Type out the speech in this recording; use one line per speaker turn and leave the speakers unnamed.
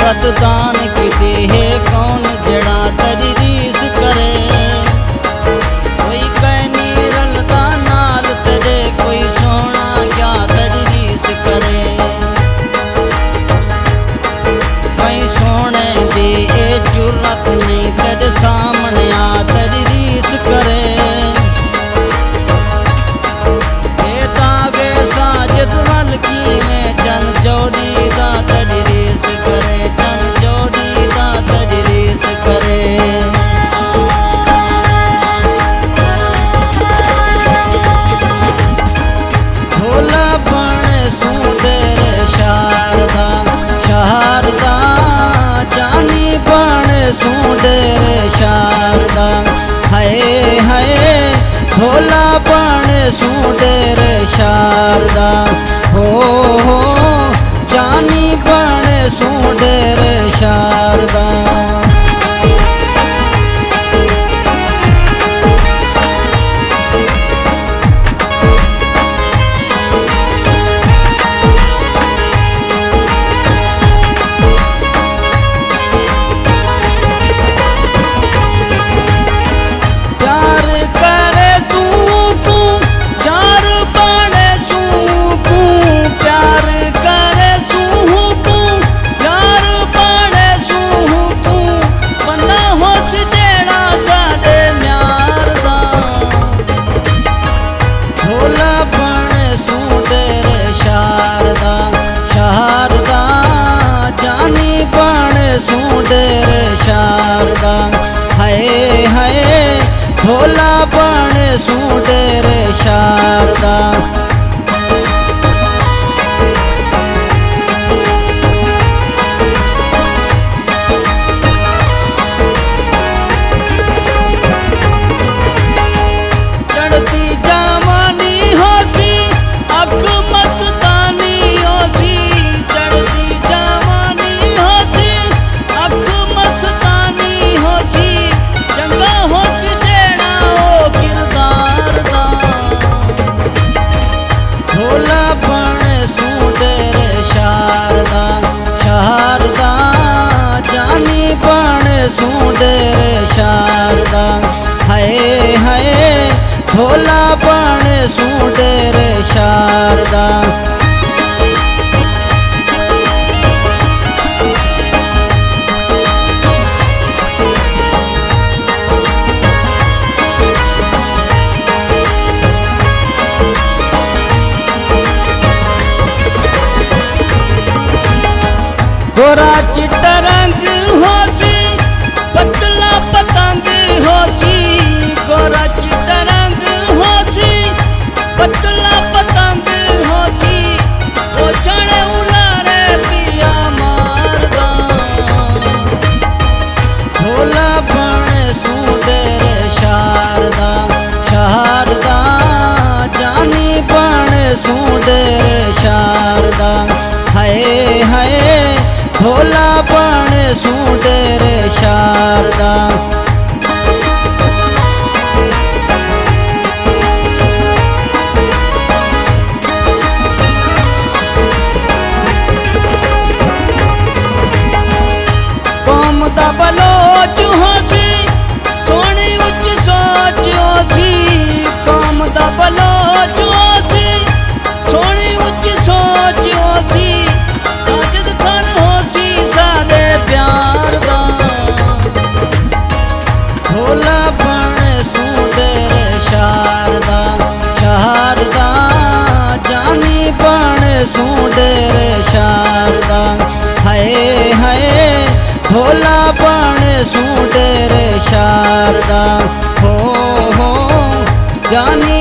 दौलत दान की दी है कौन जड़ा तेरी रीस करे। कोई कहनी रलदा नाल तेरे कोई सोना क्या तेरी रीस करे। कहीं सोने दी ए जुर्रत नहीं तेरे सामने आ तेरी रीस करे। तागे साजिद वल की में चन चोरी दा तेरी रीस करे। चन चोरी दा तेरी रीस करे। भोला बने सू तेरे शारदा शारदा जानी बने सू तेरे शारदा। हाय हाय भोला बने सू तेरे शारदा। हो जानी बने सू तेरे शारदा। तेरे शारदा हाय हाय भोला बने सू तेरे शारदा। चढ़ती जवानी होती अख मस्तानी होती। चढ़ती जवानी होती अख मस्तानी होती। चंगा होती देना ओ किरदार दा। भोला बने सू तेरे शारदा शारदा जानी बने सू तेरे शारदा। हाय हाय भोला बने सू तेरे शारदा। गोरा चिट्टा रंग होती पतला पतंग होती। गोरा चिट्टा रंग होती पतला पतंग होती। वो चढ़े उलारे पिया मारदा। भोला बने सू तेरे शारदा शारदा जानी बने सू तेरे शारदा। हाय हाय भोला बने सू तेरे शारदा। कौम दा बलोच होसी सोनी उच्च सोच होसी। कौम दा बलोच होसी सोनी उच्च सोच होसी। साजिद खान होसी सादे प्यार दा। भोला बने सू तेरे शारदा शारदा जानी बने सू तेरे शारदा। हाय हाय भोला बने सू तेरे शारदा। हो जानी